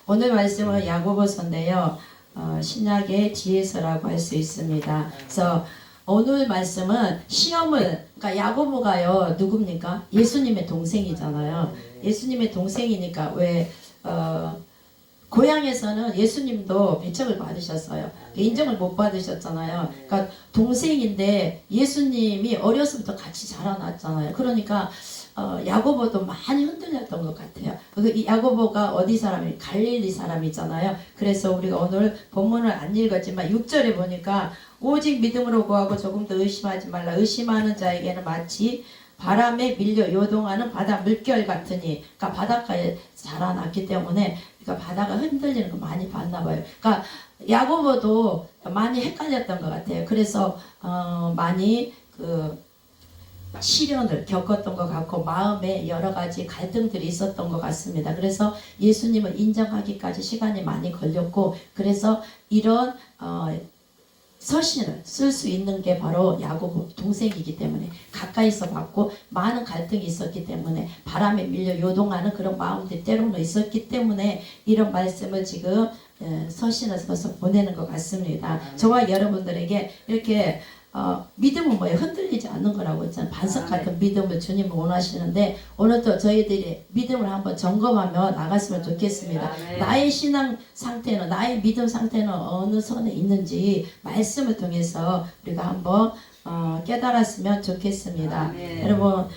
오늘 말씀은 야고보서인데요. 신약의 지혜서라고 할 수 있습니다. 그래서 오늘 말씀은 시험을, 그러니까 야고보가요 누굽니까? 예수님의 동생이잖아요. 예수님의 동생이니까 왜 고향에서는 예수님도 배척을 받으셨어요. 인정을 못 받으셨잖아요. 그러니까 동생인데 예수님이 어려서부터 같이 자라났잖아요. 그러니까 야고보도 많이 흔들렸던 것 같아요. 이 야고보가 어디 사람이? 갈릴리 사람이잖아요. 그래서 우리가 오늘 본문을 안 읽었지만 6절에 보니까 오직 믿음으로 구하고 조금 더 의심하지 말라. 의심하는 자에게는 마치 바람에 밀려 요동하는 바다 물결 같으니, 그러니까 바닷가에 자라났기 때문에 그러니까 바다가 흔들리는 거 많이 봤나 봐요. 그러니까 야고보도 많이 헷갈렸던 것 같아요. 그래서 많이 시련을 겪었던 것 같고 마음에 여러 가지 갈등들이 있었던 것 같습니다. 그래서 예수님을 인정하기까지 시간이 많이 걸렸고, 그래서 이런 서신을 쓸 수 있는 게 바로 야고보 동생이기 때문에 가까이서 봤고 많은 갈등이 있었기 때문에 바람에 밀려 요동하는 그런 마음들이 때로는 있었기 때문에 이런 말씀을 지금 서신을 써서 보내는 것 같습니다. 저와 여러분들에게 이렇게 믿음은 뭐예요? 흔들리지 않는 거라고 했잖아요. 반석 같은 믿음을 주님은 원하시는데 오늘도 저희들이 믿음을 한번 점검하며 나갔으면 좋겠습니다. 나의 신앙 상태는, 나의 믿음 상태는 어느 선에 있는지 말씀을 통해서 우리가 한번 깨달았으면 좋겠습니다. 여러분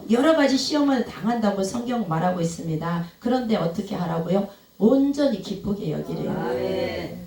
여러 가지 시험을 당한다고 성경 말하고 있습니다. 그런데 어떻게 하라고요? 온전히 기쁘게 여기래요.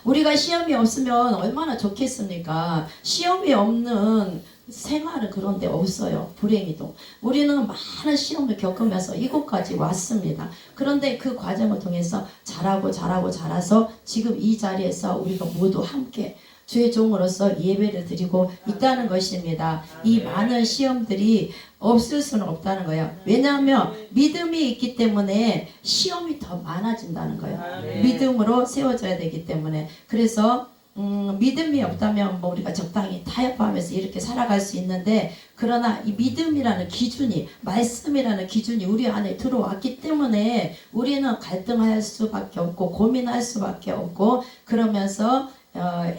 우리가 시험이 없으면 얼마나 좋겠습니까? 시험이 없는 생활은 그런데 없어요. 불행히도. 우리는 많은 시험을 겪으면서 이곳까지 왔습니다. 그런데 그 과정을 통해서 자라서 지금 이 자리에서 우리가 모두 함께 주의 종으로서 예배를 드리고 있다는 것입니다. 이 많은 시험들이 없을 수는 없다는 거예요. 왜냐하면 믿음이 있기 때문에 시험이 더 많아진다는 거예요. 믿음으로 세워져야 되기 때문에. 그래서 믿음이 없다면 뭐 우리가 적당히 타협하면서 이렇게 살아갈 수 있는데, 그러나 이 믿음이라는 기준이, 말씀이라는 기준이 우리 안에 들어왔기 때문에 우리는 갈등할 수밖에 없고 고민할 수밖에 없고, 그러면서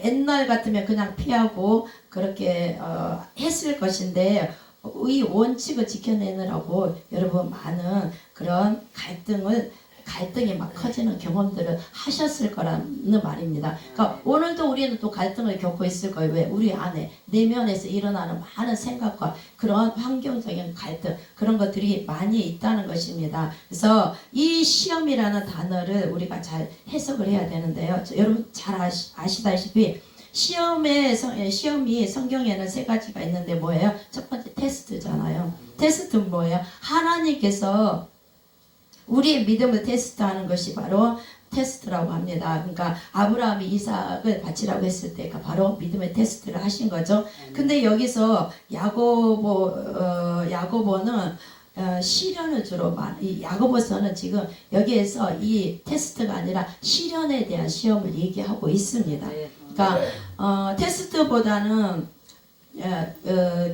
옛날 같으면 그냥 피하고 그렇게 했을 것인데 이 원칙을 지켜내느라고 여러분 많은 그런 갈등이 막 커지는 경험들을 하셨을 거라는 말입니다. 그러니까 오늘도 우리는 또 갈등을 겪고 있을 거예요. 왜? 우리 안에 내면에서 일어나는 많은 생각과 그런 환경적인 갈등, 그런 것들이 많이 있다는 것입니다. 그래서 이 시험이라는 단어를 우리가 잘 해석을 해야 되는데요. 여러분 잘 아시다시피 시험이 성경에는 세 가지가 있는데 뭐예요? 첫 번째 테스트잖아요. 테스트는 뭐예요? 하나님께서 우리의 믿음을 테스트하는 것이 바로 테스트라고 합니다. 그러니까 아브라함이 이삭을 바치라고 했을 때가 바로 믿음의 테스트를 하신 거죠. 근데 여기서 야고보는 시련을 주로 이 야고보서는 지금 여기에서 이 테스트가 아니라 시련에 대한 시험을 얘기하고 있습니다. 그러니까 테스트보다는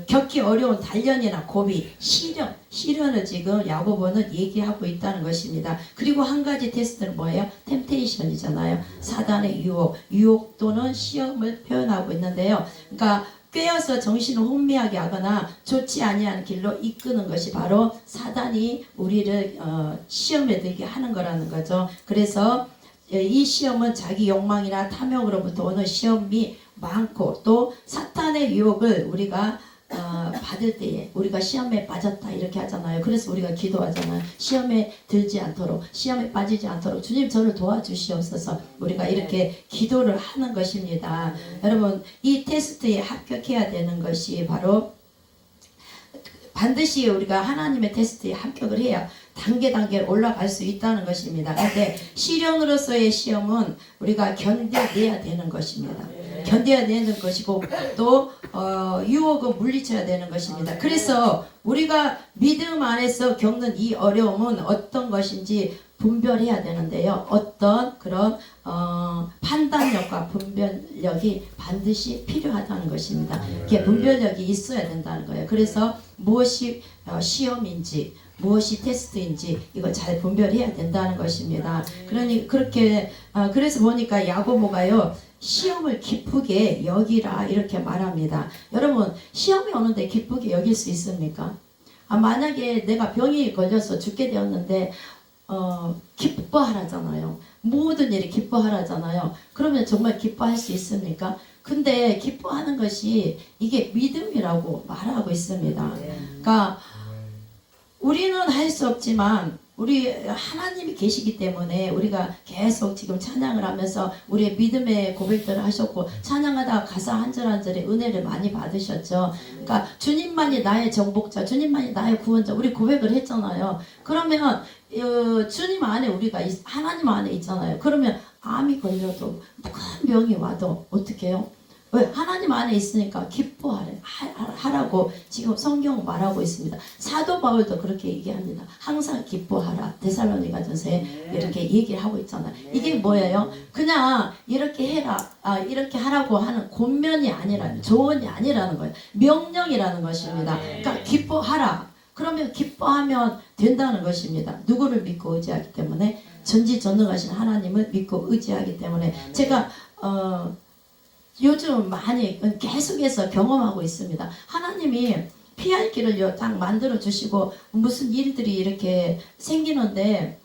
겪기 어려운 단련이나 고비, 시련을 지금 야고보는 얘기하고 있다는 것입니다. 그리고 한 가지 테스트는 뭐예요? 템테이션이잖아요. 사단의 유혹 또는 시험을 표현하고 있는데요. 그러니까 꿰어서 정신을 혼미하게 하거나 좋지 아니한 길로 이끄는 것이 바로 사단이 우리를 시험에 들게 하는 거라는 거죠. 그래서 이 시험은 자기 욕망이나 탐욕으로부터 오는 시험이 많고, 또 사탄의 유혹을 우리가 받을 때에 우리가 시험에 빠졌다 이렇게 하잖아요. 그래서 우리가 기도하잖아요. 시험에 들지 않도록, 시험에 빠지지 않도록 주님 저를 도와주시옵소서, 우리가 이렇게 기도를 하는 것입니다. 여러분 이 테스트에 합격해야 되는 것이 바로 반드시 우리가 하나님의 테스트에 합격을 해야 단계 올라갈 수 있다는 것입니다. 그런데 시련으로서의 시험은 우리가 견뎌내야 되는 것입니다. 견뎌야 되는 것이고 또 유혹은 물리쳐야 되는 것입니다. 그래서 우리가 믿음 안에서 겪는 이 어려움은 어떤 것인지 분별해야 되는데요. 어떤 그런 판단력과 분별력이 반드시 필요하다는 것입니다. 이게 분별력이 있어야 된다는 거예요. 그래서 무엇이 시험인지, 무엇이 테스트인지 이걸 잘 분별해야 된다는 것입니다. 그러니 그렇게 그래서 보니까 야고보가요 시험을 기쁘게 여기라 이렇게 말합니다. 여러분 시험이 오는데 기쁘게 여길 수 있습니까? 만약에 내가 병이 걸려서 죽게 되었는데 기뻐하라잖아요. 모든 일이 기뻐하라잖아요. 그러면 정말 기뻐할 수 있습니까? 근데 기뻐하는 것이 이게 믿음이라고 말하고 있습니다. 그러니까 우리는 할 수 없지만 우리 하나님이 계시기 때문에 우리가 계속 지금 찬양을 하면서 우리의 믿음의 고백들을 하셨고 찬양하다가 가사 한 절 한 절에 은혜를 많이 받으셨죠. 그러니까 주님만이 나의 정복자, 주님만이 나의 구원자 우리 고백을 했잖아요. 그러면 주님 안에 우리가 하나님 안에 있잖아요. 그러면 암이 걸려도 큰 병이 와도 어떻게 해요? 왜? 하나님 안에 있으니까 기뻐하라고 지금 성경 말하고 있습니다. 사도 바울도 그렇게 얘기합니다. 항상 기뻐하라. 데살로니가전서에 이렇게 얘기를 하고 있잖아요. 이게 뭐예요? 그냥 이렇게 해라, 이렇게 하라고 하는 권면이 아니라 조언이 아니라는 거예요. 명령이라는 것입니다. 그러니까 기뻐하라. 그러면 기뻐하면 된다는 것입니다. 누구를 믿고 의지하기 때문에 전지전능하신 하나님을 믿고 의지하기 때문에 제가 요즘 많이 계속해서 경험하고 있습니다. 하나님이 피할 길을 딱 만들어 주시고 무슨 일들이 이렇게 생기는데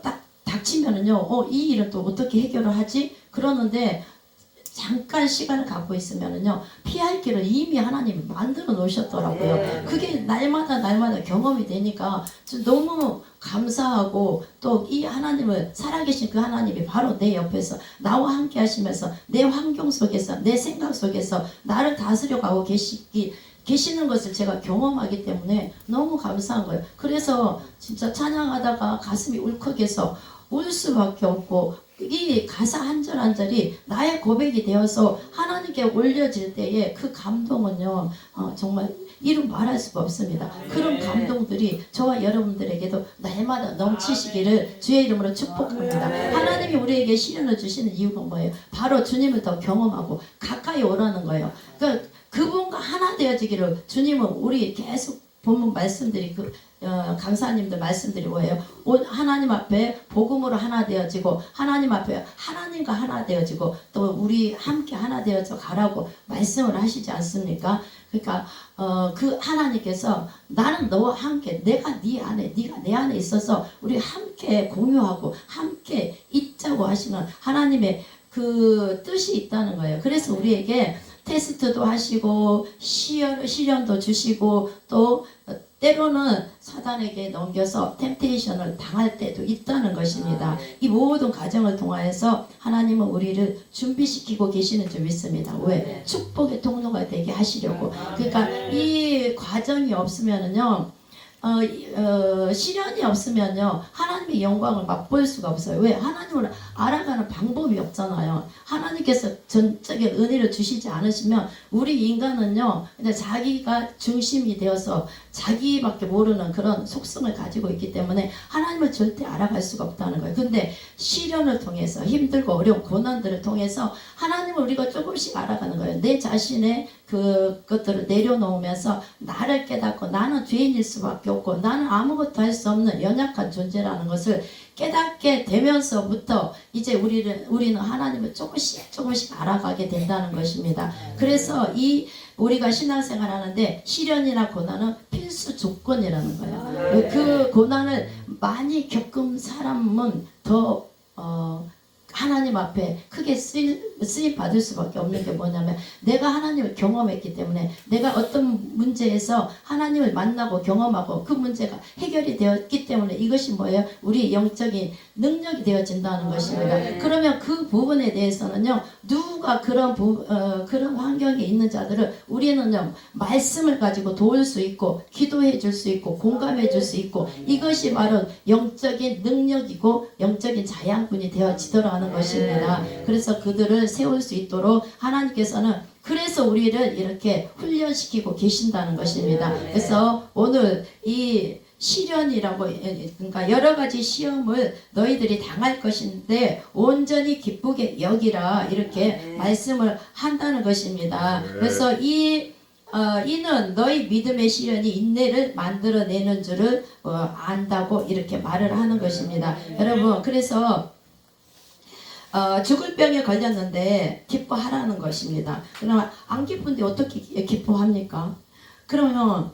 딱 닥치면은요 이 일은 또 어떻게 해결을 하지? 그러는데 잠깐 시간을 갖고 있으면은요 피할 길을 이미 하나님이 만들어 놓으셨더라고요. 그게 날마다 경험이 되니까 너무 감사하고 또 이 하나님을 살아계신 그 하나님이 바로 내 옆에서 나와 함께 하시면서 내 환경 속에서 내 생각 속에서 나를 다스려가고 계시는 것을 제가 경험하기 때문에 너무 감사한 거예요. 그래서 진짜 찬양하다가 가슴이 울컥해서 울 수밖에 없고 이 가사 한 절 한 절이 나의 고백이 되어서 하나님께 올려질 때에 그 감동은요 정말 이루 말할 수가 없습니다. 그런 감동들이 저와 여러분들에게도 날마다 넘치시기를 주의 이름으로 축복합니다. 하나님이 우리에게 시련을 주시는 이유가 뭐예요? 바로 주님을 더 경험하고 가까이 오라는 거예요. 그러니까 그분과 하나 되어지기를 주님은 우리 계속 본문 말씀들이 강사님들 말씀들이 뭐예요? 하나님 앞에 복음으로 하나 되어지고 하나님 앞에 하나님과 하나 되어지고 또 우리 함께 하나 되어져 가라고 말씀을 하시지 않습니까? 그러니까 그 하나님께서 나는 너와 함께 내가 네 안에 네가 내 안에 있어서 우리 함께 공유하고 함께 있자고 하시는 하나님의 그 뜻이 있다는 거예요. 그래서 우리에게 테스트도 하시고 시련도 주시고 또 때로는 사단에게 넘겨서 템테이션을 당할 때도 있다는 것입니다. 이 모든 과정을 통하여서 하나님은 우리를 준비시키고 계시는 줄 믿습니다. 왜? 축복의 통로가 되게 하시려고. 그러니까 이 과정이 없으면은요 시련이 없으면요 하나님의 영광을 맛볼 수가 없어요. 왜? 하나님을 알아가는 방법이 없잖아요. 하나님께서 전적인 은혜를 주시지 않으시면 우리 인간은요 그냥 자기가 중심이 되어서 자기밖에 모르는 그런 속성을 가지고 있기 때문에 하나님을 절대 알아갈 수가 없다는 거예요. 근데 시련을 통해서 힘들고 어려운 고난들을 통해서 하나님을 우리가 조금씩 알아가는 거예요. 내 자신의 그것들을 내려놓으면서 나를 깨닫고 나는 죄인일 수밖에 없고 나는 아무것도 할 수 없는 연약한 존재라는 것을 깨닫게 되면서부터 이제 우리는 하나님을 조금씩 알아가게 된다는 것입니다. 그래서 우리가 신앙생활 하는데 시련이나 고난은 필수 조건이라는 거예요. 그 고난을 많이 겪은 사람은 더 하나님 앞에 크게 쓰임 받을 수밖에 없는 게 뭐냐면 내가 하나님을 경험했기 때문에 내가 어떤 문제에서 하나님을 만나고 경험하고 그 문제가 해결이 되었기 때문에 이것이 뭐예요? 우리의 영적인 능력이 되어진다는 것입니다. 그러면 그 부분에 대해서는요 누가 그런 환경에 있는 자들을 우리는요 말씀을 가지고 도울 수 있고 기도해 줄 수 있고 공감해 줄 수 있고 이것이 바로 영적인 능력이고 영적인 자양분이 되어지더라 하는 것입니다. 그래서 그들을 세울 수 있도록 하나님께서는 그래서 우리를 이렇게 훈련시키고 계신다는 것입니다. 그래서 오늘 이 시련이라고 그러니까 여러 가지 시험을 너희들이 당할 것인데 온전히 기쁘게 여기라 이렇게 말씀을 한다는 것입니다. 그래서 이 이는 너희 믿음의 시련이 인내를 만들어내는 줄을 안다고 이렇게 말을 하는 것입니다. 여러분, 그래서 죽을 병에 걸렸는데 기뻐하라는 것입니다. 그러면 안 기쁜데 어떻게 기뻐합니까? 그러면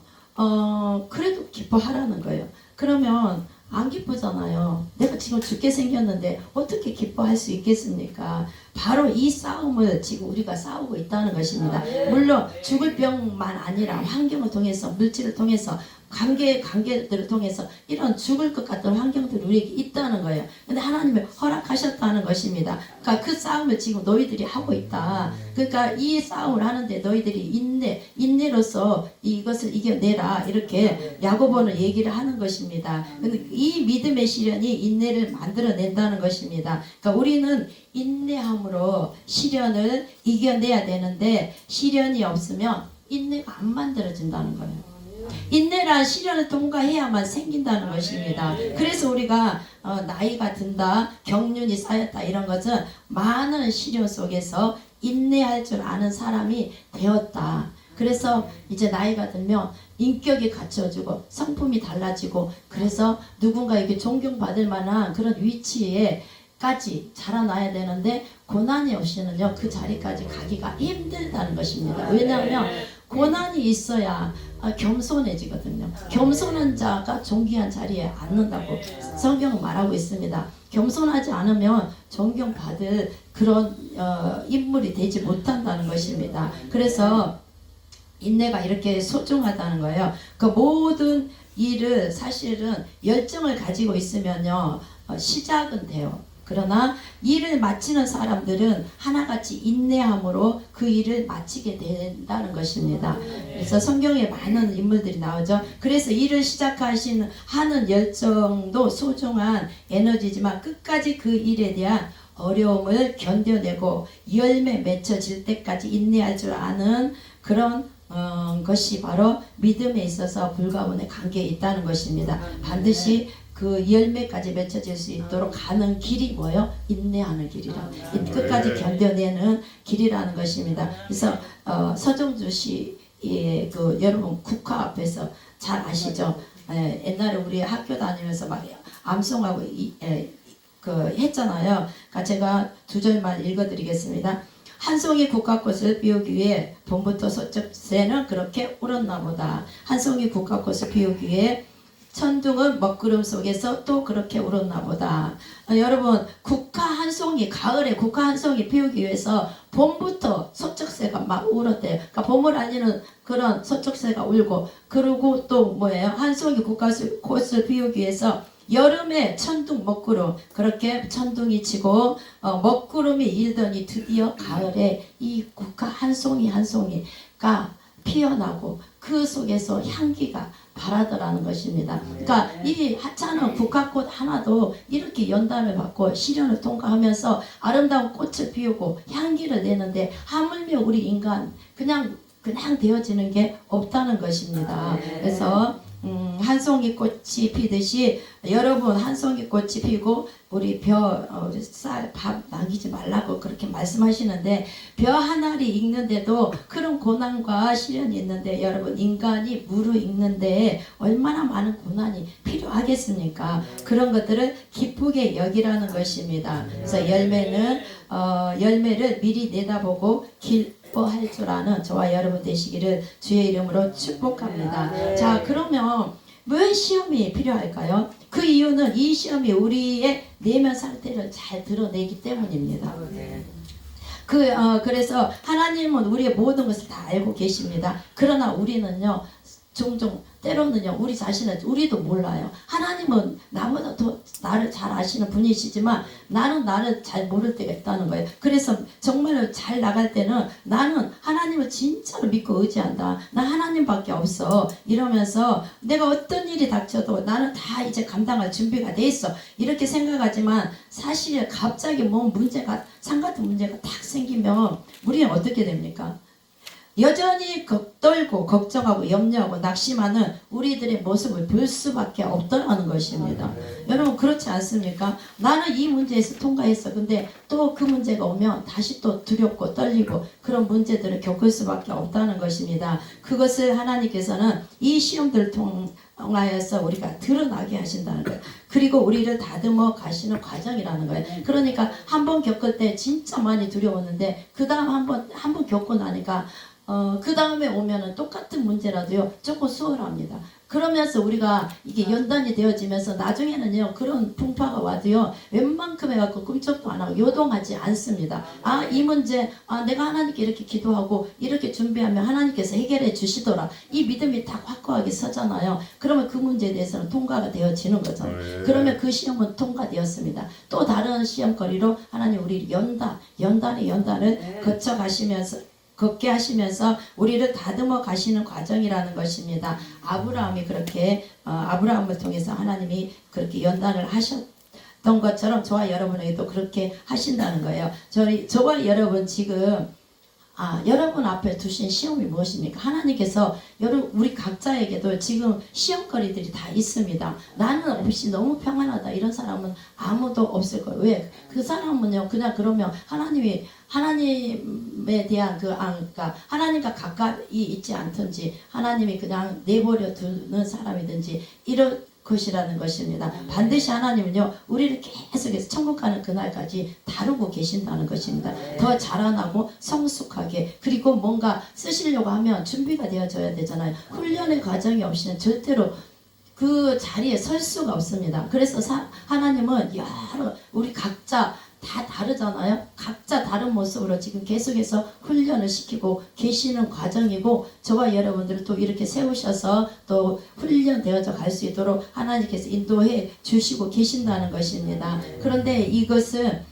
그래도 기뻐하라는 거예요. 그러면 안 기쁘잖아요. 내가 지금 죽게 생겼는데 어떻게 기뻐할 수 있겠습니까? 바로 이 싸움을 지금 우리가 싸우고 있다는 것입니다. 물론 죽을 병만 아니라 환경을 통해서, 물질을 통해서, 관계들을 통해서 이런 죽을 것 같은 환경들이 우리에게 있다는 거예요. 근데 하나님이 허락하셨다는 것입니다. 그러니까 그 싸움을 지금 너희들이 하고 있다. 그러니까 이 싸움을 하는데 너희들이 인내로서 이것을 이겨내라, 이렇게 야고보는 얘기를 하는 것입니다. 근데 이 믿음의 시련이 인내를 만들어낸다는 것입니다. 그러니까 우리는 인내함으로 시련을 이겨내야 되는데, 시련이 없으면 인내가 안 만들어진다는 거예요. 인내란 시련을 통과해야만 생긴다는 것입니다. 그래서 우리가 나이가 든다, 경륜이 쌓였다, 이런 것은 많은 시련 속에서 인내할 줄 아는 사람이 되었다. 그래서 이제 나이가 들면 인격이 갖춰지고 성품이 달라지고, 그래서 누군가에게 존경받을 만한 그런 위치에까지 자라나야 되는데, 고난이 없이는요 그 자리까지 가기가 힘들다는 것입니다. 왜냐하면 고난이 있어야 겸손해지거든요. 겸손한 자가 존귀한 자리에 앉는다고 성경은 말하고 있습니다. 겸손하지 않으면 존경받을 그런 인물이 되지 못한다는 것입니다. 그래서 인내가 이렇게 소중하다는 거예요. 그 모든 일을 사실은 열정을 가지고 있으면요 시작은 돼요. 그러나 일을 마치는 사람들은 하나같이 인내함으로 그 일을 마치게 된다는 것입니다. 그래서 성경에 많은 인물들이 나오죠. 그래서 일을 하는 열정도 소중한 에너지지만, 끝까지 그 일에 대한 어려움을 견뎌내고 열매 맺혀질 때까지 인내할 줄 아는 그런 것이 바로 믿음에 있어서 불가분의 관계에 있다는 것입니다. 반드시 그 열매까지 맺혀질 수 있도록 가는 길이 뭐예요? 인내하는 길이라, 끝까지 견뎌내는 길이라는 것입니다. 그래서 서정주 씨의 여러분 국화 앞에서 잘 아시죠? 옛날에 우리 학교 다니면서 막 암송하고 했잖아요. 그러니까 제가 두 절만 읽어드리겠습니다. 한 송이 국화꽃을 피우기 위해 봄부터 서쪽새는 그렇게 울었나 보다. 한 송이 국화꽃을 피우기 위해 천둥은 먹구름 속에서 또 그렇게 울었나 보다. 여러분, 국화 한 송이, 가을에 국화 한 송이 피우기 위해서 봄부터 서쪽새가 막 울었대요. 그러니까 봄을 알리는 그런 서쪽새가 울고, 그리고 또 뭐예요? 한 송이 국화꽃을 피우기 위해서 여름에 천둥 먹구름, 그렇게 천둥이 치고 먹구름이 일더니 드디어 가을에 이 국화 한 송이 한 송이가 피어나고 그 속에서 향기가 바라더라는 것입니다. 그러니까 이 하찮은 국화꽃 하나도 이렇게 연단을 받고 시련을 통과하면서 아름다운 꽃을 피우고 향기를 내는데, 하물며 우리 인간 그냥 되어지는 게 없다는 것입니다. 그래서 한 송이 꽃이 피듯이 여러분 한 송이 꽃이 피고 우리 쌀, 밥 남기지 말라고 그렇게 말씀하시는데, 벼 한 알이 익는데도 그런 고난과 시련이 있는데, 여러분 인간이 무르익는데 얼마나 많은 고난이 필요하겠습니까? 그런 것들을 기쁘게 여기라는 것입니다. 그래서 열매를 미리 내다보고 기뻐할 줄 아는 저와 여러분 되시기를 주의 이름으로 축복합니다. 자, 그러면 왜 시험이 필요할까요? 그 이유는 이 시험이 우리의 내면 상태를 잘 드러내기 때문입니다. 그래서 하나님은 우리의 모든 것을 다 알고 계십니다. 그러나 우리는요, 종종 때로는요 우리 자신을 우리도 몰라요. 하나님은 나보다 더 나를 잘 아시는 분이시지만 나는 나를 잘 모를 때가 있다는 거예요. 그래서 정말로 잘 나갈 때는 나는 하나님을 진짜로 믿고 의지한다, 나 하나님밖에 없어 이러면서 내가 어떤 일이 닥쳐도 나는 다 이제 감당할 준비가 돼 있어 이렇게 생각하지만, 사실 갑자기 뭐 산 같은 문제가 딱 생기면 우리는 어떻게 됩니까? 여전히 떨고 걱정하고 염려하고 낙심하는 우리들의 모습을 볼 수밖에 없다는 것입니다. 여러분 그렇지 않습니까? 나는 이 문제에서 통과했어. 근데 또 그 문제가 오면 다시 또 두렵고 떨리고 그런 문제들을 겪을 수밖에 없다는 것입니다. 그것을 하나님께서는 이 시험들을 통하여서 우리가 드러나게 하신다는 거예요. 그리고 우리를 다듬어 가시는 과정이라는 거예요. 그러니까 한 번 겪을 때 진짜 많이 두려웠는데 그 다음 한 번 겪고 나니까 그 다음에 오면은 똑같은 문제라도요 조금 수월합니다. 그러면서 우리가 이게 연단이 되어지면서 나중에는요 그런 풍파가 와도요 웬만큼 해갖고 꿈쩍도 안 하고 요동하지 않습니다. 아 이 문제 내가 하나님께 이렇게 기도하고 이렇게 준비하면 하나님께서 해결해 주시더라. 이 믿음이 딱 확고하게 서잖아요. 그러면 그 문제에 대해서는 통과가 되어지는 거잖아요. 그러면 그 시험은 통과되었습니다. 또 다른 시험거리로 하나님 우리 연단을 거쳐가시면서 걷게 하시면서 우리를 다듬어 가시는 과정이라는 것입니다. 아브라함이 그렇게 아브라함을 통해서 하나님이 그렇게 연단을 하셨던 것처럼 저와 여러분에게도 그렇게 하신다는 거예요. 저와 여러분 지금 여러분 앞에 두신 시험이 무엇입니까? 하나님께서 우리 각자에게도 지금 시험거리들이 다 있습니다. 나는 없이 너무 평안하다 이런 사람은 아무도 없을 거예요. 왜? 그 사람은요 그냥 그러면 하나님에 대한 그러니까 하나님과 가까이 있지 않든지 하나님이 그냥 내버려 두는 사람이든지 이런 것이라는 것입니다. 반드시 하나님은요 우리를 계속해서 천국 가는 그날까지 다루고 계신다는 것입니다. 더 자라나고 성숙하게 그리고 뭔가 쓰시려고 하면 준비가 되어져야 되잖아요. 훈련의 과정이 없이는 절대로 그 자리에 설 수가 없습니다. 그래서 하나님은 우리 각자 다 다르잖아요. 각자 다른 모습으로 지금 계속해서 훈련을 시키고 계시는 과정이고 저와 여러분들을 또 이렇게 세우셔서 또 훈련되어져 갈 수 있도록 하나님께서 인도해 주시고 계신다는 것입니다. 그런데 이것은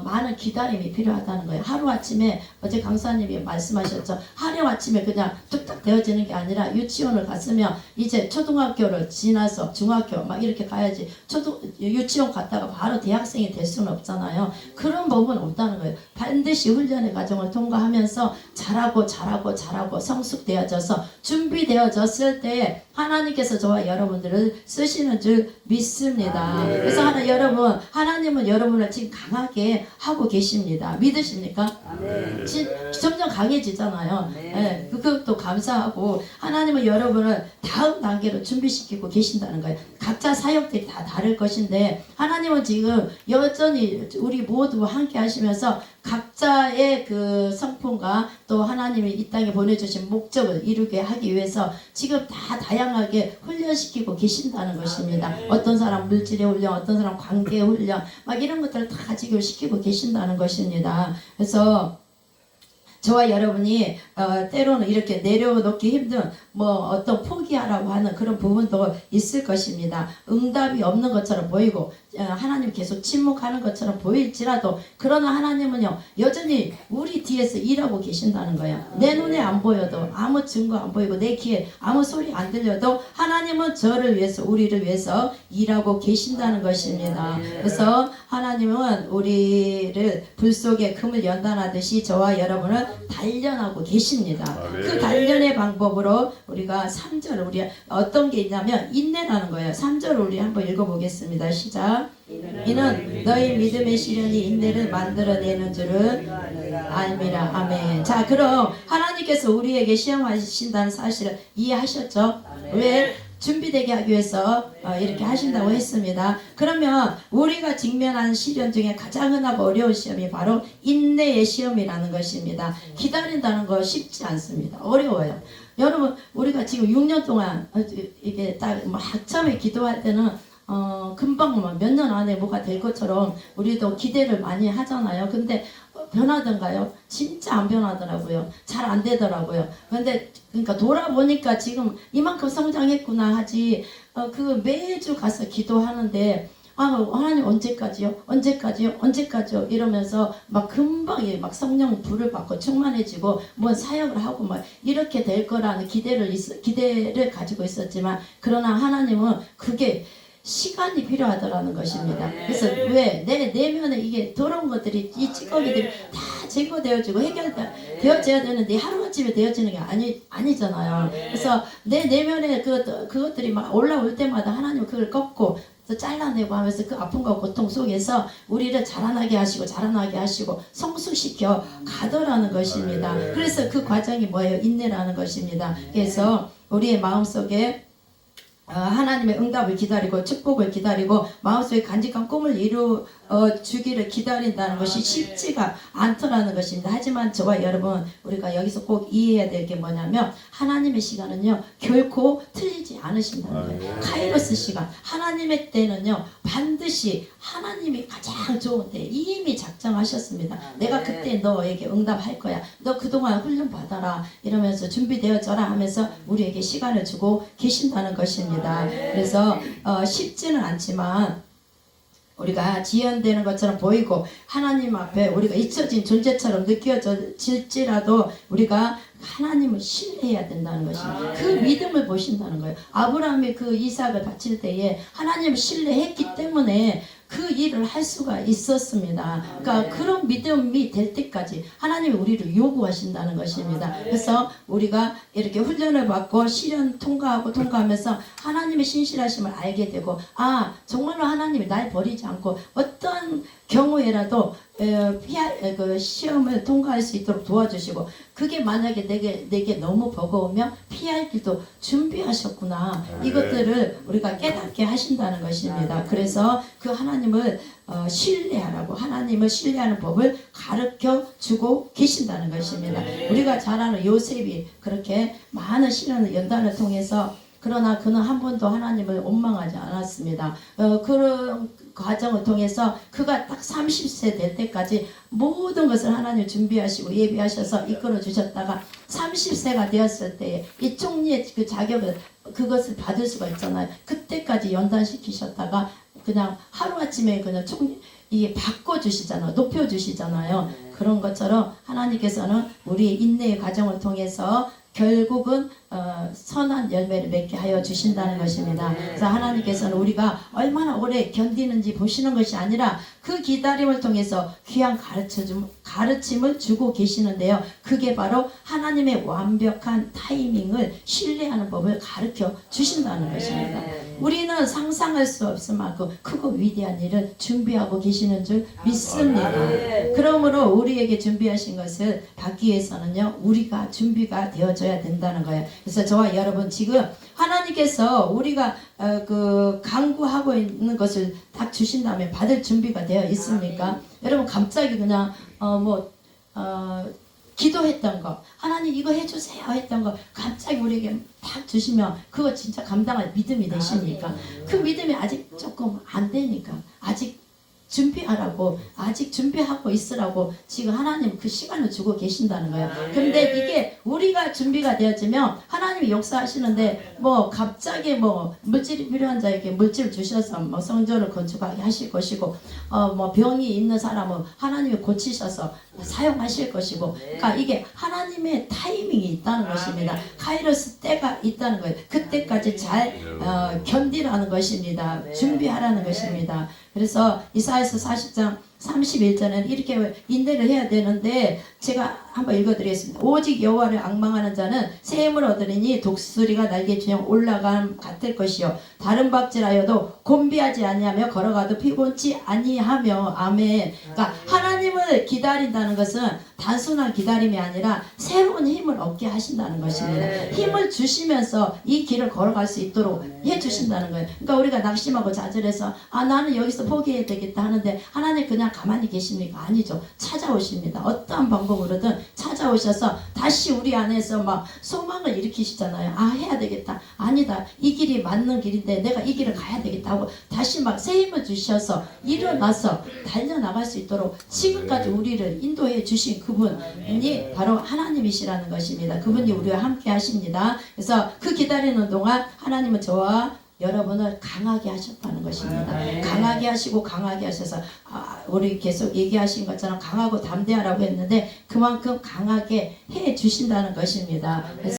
많은 기다림이 필요하다는 거예요. 하루아침에 어제 강사님이 말씀하셨죠. 하루아침에 그냥 뚝딱 되어지는 게 아니라 유치원을 갔으면 이제 초등학교를 지나서 중학교 막 이렇게 가야지 유치원 갔다가 바로 대학생이 될 수는 없잖아요. 그런 법은 없다는 거예요. 반드시 훈련의 과정을 통과하면서 잘하고 성숙되어져서 준비되어졌을 때 하나님께서 저와 여러분들을 쓰시는 줄 믿습니다. 그래서 여러분 하나님은 여러분을 지금 강하게 하고 계십니다. 믿으십니까? 점점 강해지잖아요. 그것도 감사하고 하나님은 여러분을 다음 단계로 준비시키고 계신다는 거예요. 각자 사역들이 다 다를 것인데 하나님은 지금 여전히 우리 모두 함께 하시면서 각자의 그 성품과 또 하나님이 이 땅에 보내주신 목적을 이루게 하기 위해서 지금 다 다양하게 훈련시키고 계신다는 것입니다. 어떤 사람 물질의 훈련, 어떤 사람 관계의 훈련 막 이런 것들을 다 가지고 시키고 계신다는 것입니다. 그래서 저와 여러분이 때로는 이렇게 내려놓기 힘든 어떤 포기하라고 하는 그런 부분도 있을 것입니다. 응답이 없는 것처럼 보이고 하나님 계속 침묵하는 것처럼 보일지라도 그러나 하나님은요 여전히 우리 뒤에서 일하고 계신다는 거예요. 내 눈에 안 보여도 아무 증거 안 보이고 내 귀에 아무 소리 안 들려도 하나님은 저를 위해서 우리를 위해서 일하고 계신다는 것입니다. 그래서 하나님은 우리를 불 속에 금을 연단하듯이 저와 여러분을 단련하고 계십니다. 그 단련의 방법으로 우리가 3절 우리 어떤 게 있냐면 인내라는 거예요. 3절을 우리 한번 읽어보겠습니다. 시작. 이는 너희 믿음의 시련이 인내를 만들어내는 줄은 알미라. 아멘. 자, 그럼 하나님께서 우리에게 시험하신다는 사실을 이해하셨죠? 왜? 준비되게 하기 위해서 이렇게 하신다고 했습니다. 그러면 우리가 직면하는 시련 중에 가장 흔하고 어려운 시험이 바로 인내의 시험이라는 것입니다. 기다린다는 거 쉽지 않습니다. 어려워요. 여러분 우리가 지금 6년 동안 이게 딱 처음에 기도할 때는 금방 몇 년 안에 뭐가 될 것처럼 우리도 기대를 많이 하잖아요. 근데 변하던가요? 진짜 안 변하더라고요. 잘 안 되더라고요. 근데 그러니까 돌아보니까 지금 이만큼 성장했구나 하지 그 매주 가서 기도하는데 하나님 언제까지요 이러면서 막 금방 막 성령 불을 받고 충만해지고 뭐 사역을 하고 막 이렇게 될 거라는 기대를 가지고 있었지만 그러나 하나님은 그게 시간이 필요하더라는 것입니다. 그래서 왜 내 내면에 이게 더러운 것들이 이 찌꺼기들이 다 제거되어지고 해결되어져야 되는데 하루아침에 되어지는 게 아니잖아요. 그래서 내 내면에 그것들이 막 올라올 때마다 하나님 그걸 꺾고 또 잘라내고 하면서 그 아픔과 고통 속에서 우리를 자라나게 하시고 성숙시켜 가더라는 것입니다. 그래서 그 과정이 뭐예요? 인내라는 것입니다. 그래서 우리의 마음속에 하나님의 응답을 기다리고 축복을 기다리고 마음속에 간직한 꿈을 주기를 기다린다는 것이 쉽지가 않더라는 것입니다. 하지만 저와 여러분 우리가 여기서 꼭 이해해야 될 게 뭐냐면 하나님의 시간은요 결코 틀리지 않으신다는 거예요. 카이로스 시간 하나님의 때는요 반드시 하나님이 가장 좋은 때 이미 작정하셨습니다. 내가 그때 너에게 응답할 거야. 너 그동안 훈련 받아라 이러면서 준비되어져라 하면서 우리에게 시간을 주고 계신다는 것입니다. 그래서 쉽지는 않지만 우리가 지연되는 것처럼 보이고 하나님 앞에 우리가 잊혀진 존재처럼 느껴질지라도 우리가 하나님을 신뢰해야 된다는 것입니다. 그 믿음을 보신다는 거예요. 아브라함이 그 이삭을 바칠 때에 하나님을 신뢰했기 때문에 그 일을 할 수가 있었습니다. 그러니까 그런 믿음이 될 때까지 하나님이 우리를 요구하신다는 것입니다. 그래서 우리가 이렇게 훈련을 받고 시련 통과하면서 하나님의 신실하심을 알게 되고 정말로 하나님이 날 버리지 않고 어떤 경우에라도 그 시험을 통과할 수 있도록 도와주시고 그게 만약에 내게 너무 버거우면 피할 길도 준비하셨구나. 이것들을 우리가 깨닫게 하신다는 것입니다. 그래서 그 하나님을 신뢰하라고 하나님을 신뢰하는 법을 가르쳐 주고 계신다는 것입니다. 우리가 잘 아는 요셉이 그렇게 많은 시련을 연단을 통해서 그러나 그는 한 번도 하나님을 원망하지 않았습니다. 그런 과정을 통해서 그가 딱 30세 될 때까지 모든 것을 하나님 준비하시고 예비하셔서 이끌어 주셨다가 30세가 되었을 때에 이 총리의 그 자격을 그것을 받을 수가 있잖아요. 그때까지 연단시키셨다가 그냥 하루아침에 그냥 이게 바꿔주시잖아요. 높여주시잖아요. 그런 것처럼 하나님께서는 우리 인내의 과정을 통해서 결국은 선한 열매를 맺게 하여 주신다는 것입니다. 그래서 하나님께서는 우리가 얼마나 오래 견디는지 보시는 것이 아니라 그 기다림을 통해서 귀한 가르침을 주고 계시는데요. 그게 바로 하나님의 완벽한 타이밍을 신뢰하는 법을 가르쳐 주신다는 것입니다. 우리는 상상할 수 없을 만큼 크고 위대한 일을 준비하고 계시는 줄 믿습니다. 그러므로 우리에게 준비하신 것을 받기 위해서는요 우리가 준비가 되어져야 된다는 거예요. 그래서 저와 여러분 지금 하나님께서 우리가 간구하고 있는 것을 딱 주신다면 받을 준비가 되어 있습니까? 여러분 갑자기 그냥 기도했던 거 하나님 이거 해주세요 했던 거 갑자기 우리에게 딱 주시면 그거 진짜 감당할 믿음이 되십니까? 그 믿음이 아직 조금 안 되니까 아직 준비하라고 아직 준비하고 있으라고 지금 하나님 그 시간을 주고 계신다는 거예요. 근데 이게 우리가 준비가 되어지면 하나님이 역사하시는데 갑자기 물질이 필요한 자에게 물질을 주셔서 성전을 건축하게 하실 것이고 병이 있는 사람은 하나님이 고치셔서 사용하실 것이고 그러니까 이게 하나님의 타이밍이 있다는 것입니다. 카이로스 때가 있다는 거예요. 그때까지 잘 견디라는 것입니다. 준비하라는 것입니다. 그래서 이사야서 40장 31절에는 이렇게 인내를 해야 되는데 제가 한번 읽어드리겠습니다. 오직 여호와를 앙망하는 자는 새 힘을 얻으리니 독수리가 날개 주녕 올라감 같을 것이요 다른 박질하여도 곤비하지 아니하며 걸어가도 피곤치 아니하며 아멘. 그러니까 하나님을 기다린다는 것은 단순한 기다림이 아니라 새로운 힘을 얻게 하신다는 것입니다. 힘을 주시면서 이 길을 걸어갈 수 있도록 해주신다는 거예요. 그러니까 우리가 낙심하고 좌절해서 나는 여기서 포기해야 되겠다 하는데 하나님 그냥 가만히 계십니까? 아니죠. 찾아오십니다. 어떠한 방법으로든 찾아오셔서 다시 우리 안에서 막 소망을 일으키시잖아요. 해야 되겠다. 아니다. 이 길이 맞는 길인데 내가 이 길을 가야 되겠다 하고 다시 막 새 힘을 주셔서 일어나서 달려나갈 수 있도록 지금까지 우리를 인도해 주신 그분이 바로 하나님이시라는 것입니다. 그분이 우리와 함께 하십니다. 그래서 그 기다리는 동안 하나님은 저와 여러분을 강하게 하셨다는 것입니다. 강하게 하시고 강하게 하셔서 우리 계속 얘기하신 것처럼 강하고 담대하라고 했는데 그만큼 강하게 해 주신다는 것입니다. 그래서